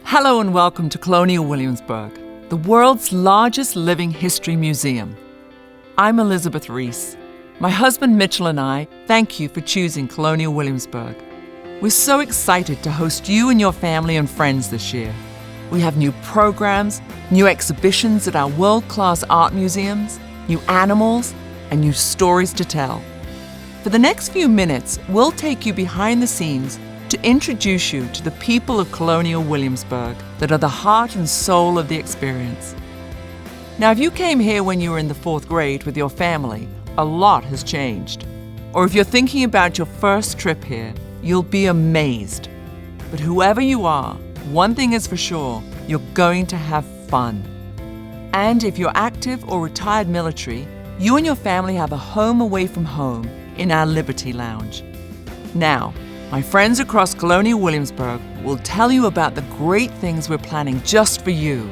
Hello and welcome to Colonial Williamsburg, the world's largest living history museum. I'm Elizabeth Reese. My husband Mitchell and I thank you for choosing Colonial Williamsburg. We're so excited to host you and your family and friends this year. We have new programs, new exhibitions at our world-class art museums, new animals, and new stories to tell. For the next few minutes, we'll take you behind the scenes to introduce you to the people of Colonial Williamsburg that are the heart and soul of the experience. Now, if you came here when you were in the 4th grade with your family, a lot has changed. Or if you're thinking about your first trip here, you'll be amazed. But whoever you are, one thing is for sure, you're going to have fun. And if you're active or retired military, you and your family have a home away from home in our Liberty Lounge. Now, my friends across Colonial Williamsburg will tell you about the great things we're planning just for you.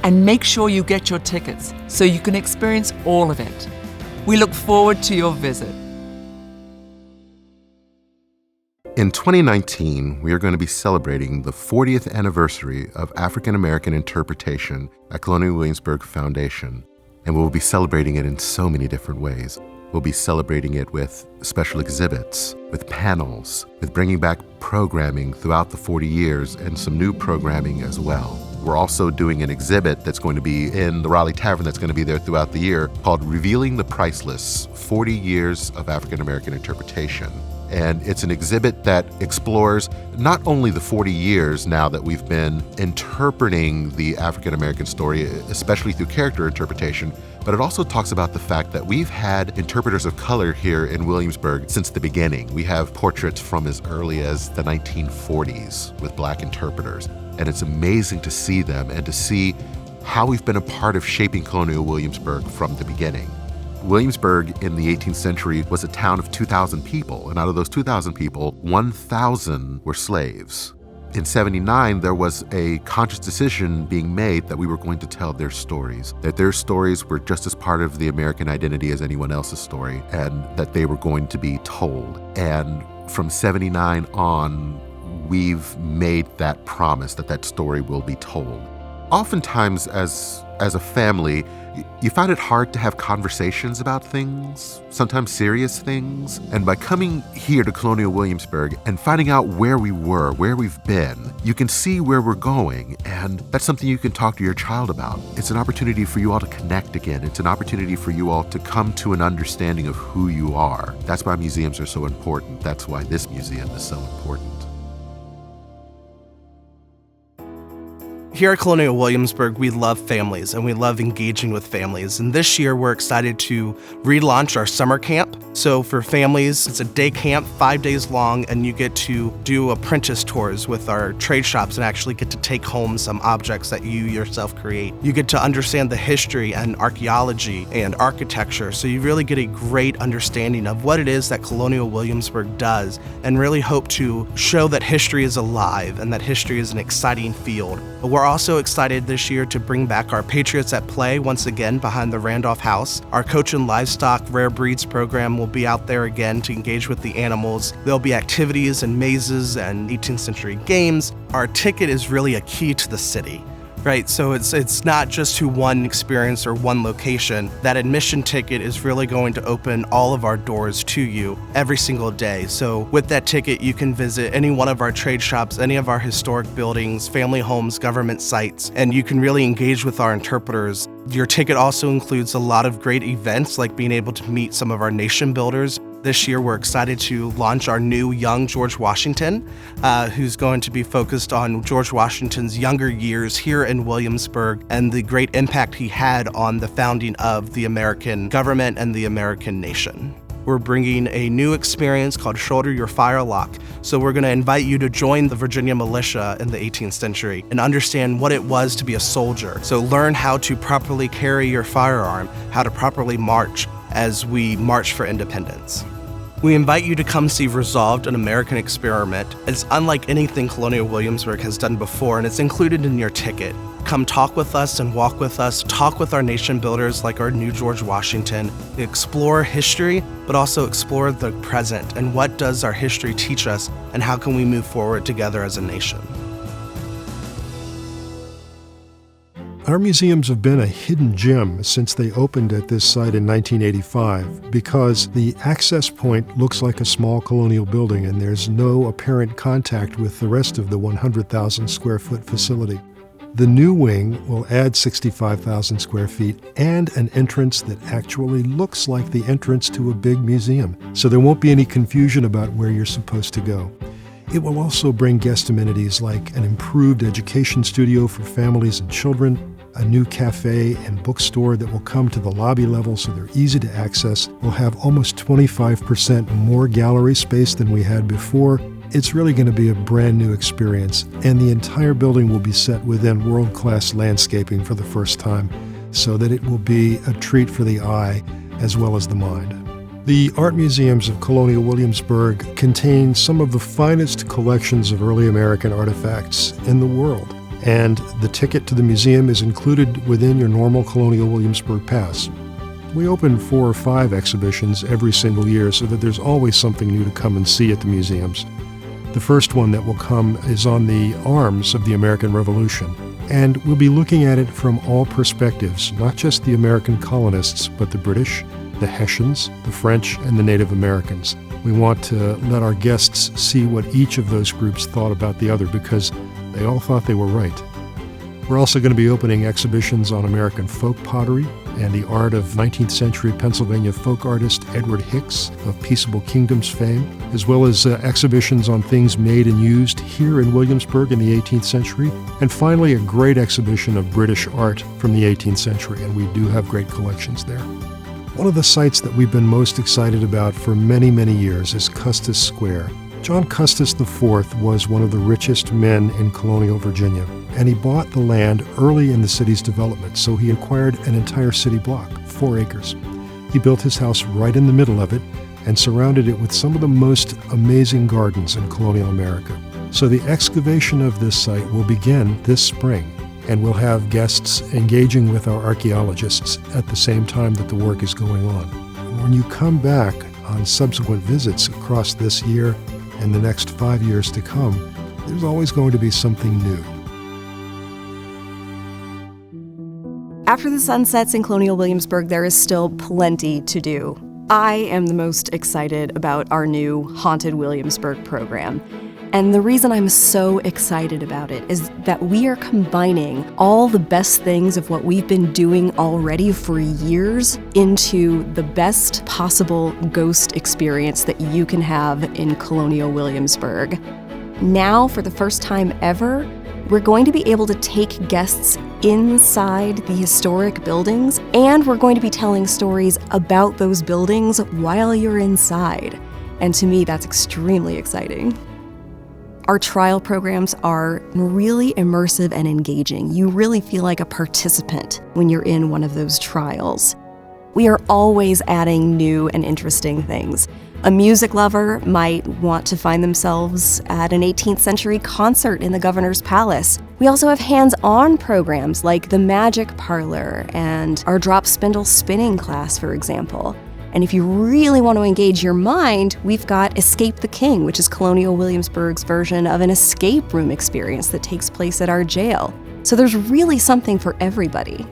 And make sure you get your tickets so you can experience all of it. We look forward to your visit. In 2019, we are going to be celebrating the 40th anniversary of African American interpretation at Colonial Williamsburg Foundation. And we'll be celebrating it in so many different ways. We'll be celebrating it with special exhibits, with panels, with bringing back programming throughout the 40 years and some new programming as well. We're also doing an exhibit that's going to be in the Raleigh Tavern that's going to be there throughout the year called Revealing the Priceless, 40 Years of African American Interpretation. And it's an exhibit that explores not only the 40 years now that we've been interpreting the African American story, especially through character interpretation, but it also talks about the fact that we've had interpreters of color here in Williamsburg since the beginning. We have portraits from as early as the 1940s with Black interpreters. And it's amazing to see them and to see how we've been a part of shaping Colonial Williamsburg from the beginning. Williamsburg in the 18th century was a town of 2,000 people, and out of those 2,000 people, 1,000 were slaves. In 79, there was a conscious decision being made that we were going to tell their stories, that their stories were just as part of the American identity as anyone else's story, and that they were going to be told. And from 79 on, we've made that promise that that story will be told. Oftentimes, as a family, you find it hard to have conversations about things, sometimes serious things. And by coming here to Colonial Williamsburg and finding out where we were, where we've been, you can see where we're going. And that's something you can talk to your child about. It's an opportunity for you all to connect again. It's an opportunity for you all to come to an understanding of who you are. That's why museums are so important. That's why this museum is so important. Here at Colonial Williamsburg, we love families and we love engaging with families. And this year, we're excited to relaunch our summer camp. So for families, it's a day camp, 5 days long, and you get to do apprentice tours with our trade shops and actually get to take home some objects that you yourself create. You get to understand the history and archaeology and architecture. So you really get a great understanding of what it is that Colonial Williamsburg does, and really hope to show that history is alive and that history is an exciting field. We're also excited this year to bring back our Patriots at Play once again behind the Randolph House. Our Coach and Livestock Rare Breeds program will be out there again to engage with the animals. There'll be activities and mazes and 18th century games. Our ticket is really a key to the city. Right, so it's not just to one experience or one location. That admission ticket is really going to open all of our doors to you every single day. So with that ticket, you can visit any one of our trade shops, any of our historic buildings, family homes, government sites, and you can really engage with our interpreters. Your ticket also includes a lot of great events, like being able to meet some of our nation builders. This year, we're excited to launch our new Young George Washington, who's going to be focused on George Washington's younger years here in Williamsburg and the great impact he had on the founding of the American government and the American nation. We're bringing a new experience called Shoulder Your Firelock. So we're going to invite you to join the Virginia militia in the 18th century and understand what it was to be a soldier. So learn how to properly carry your firearm, how to properly march as we march for independence. We invite you to come see Resolved, an American Experiment. It's unlike anything Colonial Williamsburg has done before, and it's included in your ticket. Come talk with us and walk with us, talk with our nation builders like our new George Washington, explore history, but also explore the present and what does our history teach us and how can we move forward together as a nation. Our museums have been a hidden gem since they opened at this site in 1985 because the access point looks like a small colonial building and there's no apparent contact with the rest of the 100,000 square foot facility. The new wing will add 65,000 square feet and an entrance that actually looks like the entrance to a big museum, so there won't be any confusion about where you're supposed to go. It will also bring guest amenities like an improved education studio for families and children, a new cafe and bookstore that will come to the lobby level so they're easy to access. We'll have almost 25% more gallery space than we had before. It's really going to be a brand new experience, and the entire building will be set within world-class landscaping for the first time, so that it will be a treat for the eye as well as the mind. The art museums of Colonial Williamsburg contain some of the finest collections of early American artifacts in the world, and the ticket to the museum is included within your normal Colonial Williamsburg pass. We open 4 or 5 exhibitions every single year so that there's always something new to come and see at the museums. The first one that will come is on the arms of the American Revolution, and we'll be looking at it from all perspectives, not just the American colonists, but the British, the Hessians, the French, and the Native Americans. We want to let our guests see what each of those groups thought about the other because they all thought they were right. We're also going to be opening exhibitions on American folk pottery and the art of 19th century Pennsylvania folk artist Edward Hicks of Peaceable Kingdoms fame, as well as exhibitions on things made and used here in Williamsburg in the 18th century, and finally a great exhibition of British art from the 18th century, and we do have great collections there. One of the sites that we've been most excited about for many, many years is Custis Square. John Custis IV was one of the richest men in colonial Virginia, and he bought the land early in the city's development, so he acquired an entire city block, 4 acres. He built his house right in the middle of it and surrounded it with some of the most amazing gardens in colonial America. So the excavation of this site will begin this spring, and we'll have guests engaging with our archaeologists at the same time that the work is going on. When you come back on subsequent visits across this year and the next 5 years to come, there's always going to be something new. After the sun sets in Colonial Williamsburg, there is still plenty to do. I am the most excited about our new Haunted Williamsburg program. And the reason I'm so excited about it is that we are combining all the best things of what we've been doing already for years into the best possible ghost experience that you can have in Colonial Williamsburg. Now, for the first time ever, we're going to be able to take guests inside the historic buildings, and we're going to be telling stories about those buildings while you're inside. And to me, that's extremely exciting. Our trial programs are really immersive and engaging. You really feel like a participant when you're in one of those trials. We are always adding new and interesting things. A music lover might want to find themselves at an 18th century concert in the Governor's Palace. We also have hands-on programs like the Magic Parlor and our drop spindle spinning class, for example. And if you really want to engage your mind, we've got Escape the King, which is Colonial Williamsburg's version of an escape room experience that takes place at our jail. So there's really something for everybody.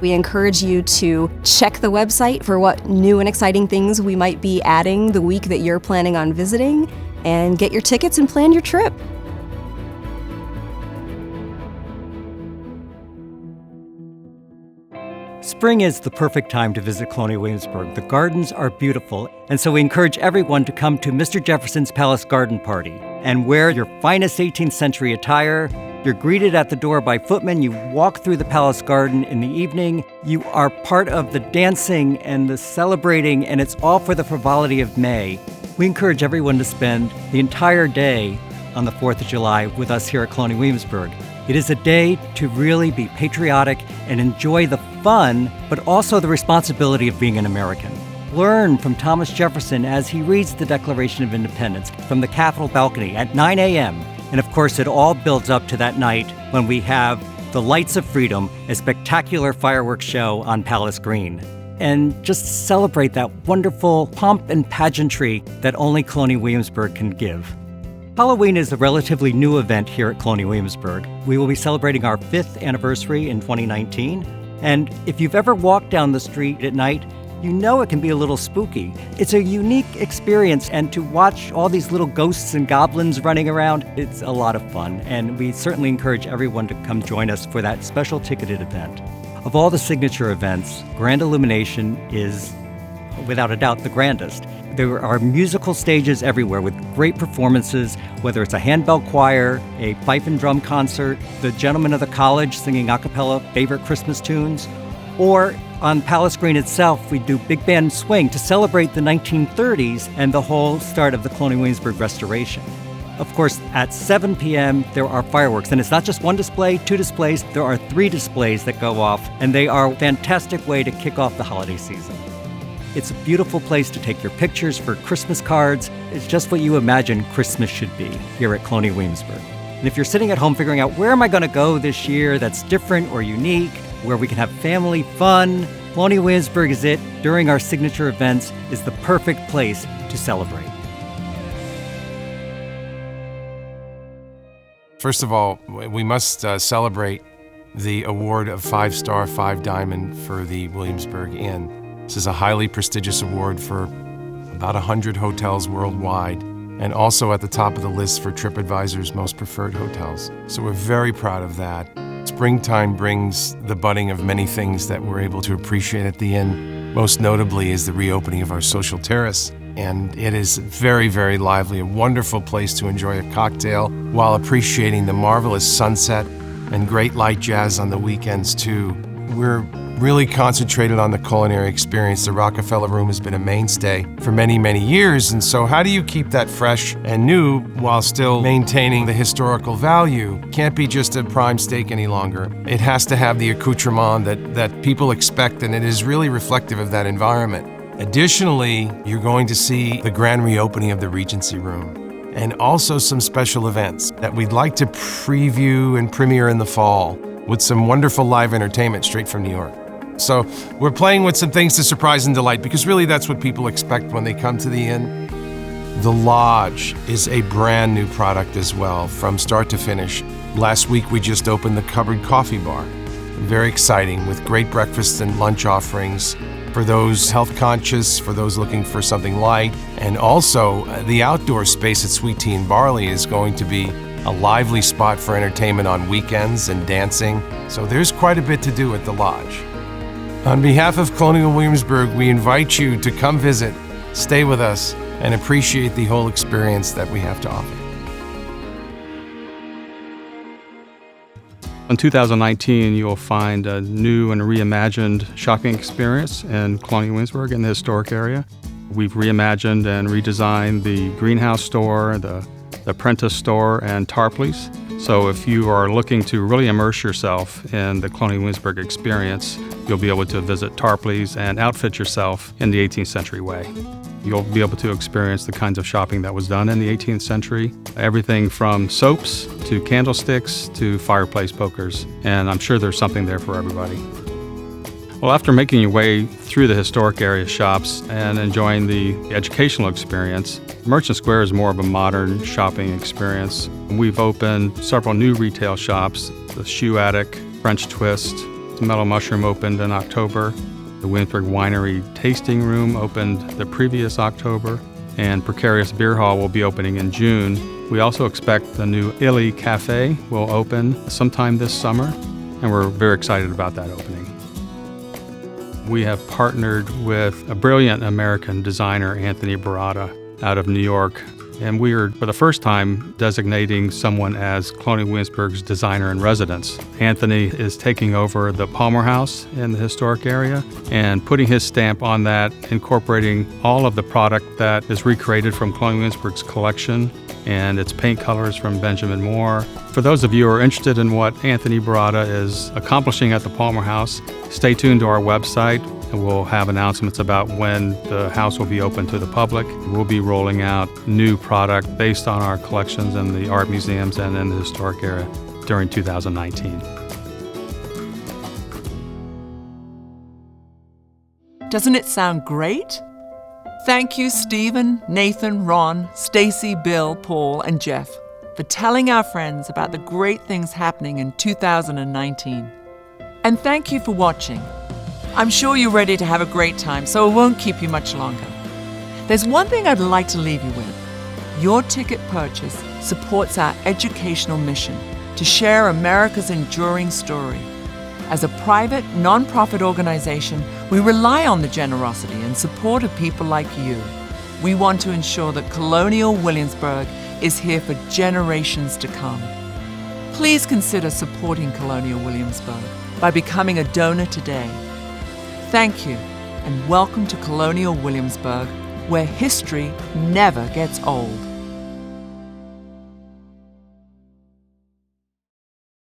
We encourage you to check the website for what new and exciting things we might be adding the week that you're planning on visiting, and get your tickets and plan your trip. Spring is the perfect time to visit Colonial Williamsburg. The gardens are beautiful, and so we encourage everyone to come to Mr. Jefferson's Palace Garden Party and wear your finest 18th century attire. You're greeted at the door by footmen. You walk through the palace garden in the evening. You are part of the dancing and the celebrating, and it's all for the frivolity of May. We encourage everyone to spend the entire day on the 4th of July with us here at Colonial Williamsburg. It is a day to really be patriotic and enjoy the fun, but also the responsibility of being an American. Learn from Thomas Jefferson as he reads the Declaration of Independence from the Capitol balcony at 9 a.m. And of course, it all builds up to that night when we have the Lights of Freedom, a spectacular fireworks show on Palace Green. And just celebrate that wonderful pomp and pageantry that only Colonial Williamsburg can give. Halloween is a relatively new event here at Colonial Williamsburg. We will be celebrating our 5th anniversary in 2019. And if you've ever walked down the street at night, you know it can be a little spooky. It's a unique experience, and to watch all these little ghosts and goblins running around, it's a lot of fun. And we certainly encourage everyone to come join us for that special ticketed event. Of all the signature events, Grand Illumination is, without a doubt, the grandest. There are musical stages everywhere with great performances, whether it's a handbell choir, a fife and drum concert, the gentlemen of the college singing a cappella favorite Christmas tunes, or on Palace Green itself, we do big band swing to celebrate the 1930s and the whole start of the Colonial Williamsburg restoration. Of course, at 7 p.m., there are fireworks, and it's not just one display, 2 displays, there are 3 displays that go off, and they are a fantastic way to kick off the holiday season. It's a beautiful place to take your pictures for Christmas cards. It's just what you imagine Christmas should be here at Colonial Williamsburg. And if you're sitting at home figuring out where am I going to go this year that's different or unique, where we can have family fun, Colonial Williamsburg is it. During our signature events is the perfect place to celebrate. First of all, we must celebrate the award of 5-star, 5-diamond for the Williamsburg Inn. This is a highly prestigious award for about 100 hotels worldwide, and also at the top of the list for TripAdvisor's most preferred hotels. So we're very proud of that. Springtime brings the budding of many things that we're able to appreciate at the inn. Most notably is the reopening of our social terrace. And it is very, very lively, a wonderful place to enjoy a cocktail while appreciating the marvelous sunset and great light jazz on the weekends too. We're really concentrated on the culinary experience. The Rockefeller Room has been a mainstay for many, many years, and so how do you keep that fresh and new while still maintaining the historical value? Can't be just a prime steak any longer. It has to have the accoutrement that people expect, and it is really reflective of that environment. Additionally, you're going to see the grand reopening of the Regency Room, and also some special events that we'd like to preview and premiere in the fall with some wonderful live entertainment straight from New York. So we're playing with some things to surprise and delight, because really that's what people expect when they come to the inn. The Lodge is a brand new product as well, from start to finish. Last week we just opened the Cupboard Coffee Bar. Very exciting, with great breakfast and lunch offerings for those health conscious, for those looking for something light. And also the outdoor space at Sweet Tea and Barley is going to be a lively spot for entertainment on weekends and dancing. So there's quite a bit to do at the Lodge. On behalf of Colonial Williamsburg, we invite you to come visit, stay with us, and appreciate the whole experience that we have to offer. In 2019, you will find a new and reimagined shopping experience in Colonial Williamsburg in the historic area. We've reimagined and redesigned the greenhouse store, the apprentice store, and Tarpley's. So if you are looking to really immerse yourself in the Colonial Williamsburg experience, you'll be able to visit Tarpley's and outfit yourself in the 18th century way. You'll be able to experience the kinds of shopping that was done in the 18th century, everything from soaps to candlesticks to fireplace pokers, and I'm sure there's something there for everybody. Well, after making your way through the historic area shops and enjoying the educational experience, Merchant Square is more of a modern shopping experience. We've opened several new retail shops, the Shoe Attic, French Twist, Mellow Mushroom opened in October, the Williamsburg Winery Tasting Room opened the previous October, and Precarious Beer Hall will be opening in June. We also expect the new Illy Cafe will open sometime this summer, and we're very excited about that opening. We have partnered with a brilliant American designer, Anthony Barada, out of New York, and we are, for the first time, designating someone as Colonial Williamsburg's designer in residence. Anthony is taking over the Palmer House in the historic area and putting his stamp on that, incorporating all of the product that is recreated from Colonial Williamsburg's collection and its paint colors from Benjamin Moore. For those of you who are interested in what Anthony Barada is accomplishing at the Palmer House, stay tuned to our website, and we'll have announcements about when the house will be open to the public. We'll be rolling out new product based on our collections in the art museums and in the historic area during 2019. Doesn't it sound great? Thank you, Stephen, Nathan, Ron, Stacy, Bill, Paul, and Jeff, for telling our friends about the great things happening in 2019. And thank you for watching. I'm sure you're ready to have a great time, so I won't keep you much longer. There's one thing I'd like to leave you with. Your ticket purchase supports our educational mission to share America's enduring story. As a private, non-profit organization, we rely on the generosity and support of people like you. We want to ensure that Colonial Williamsburg is here for generations to come. Please consider supporting Colonial Williamsburg by becoming a donor today. Thank you, and welcome to Colonial Williamsburg, where history never gets old.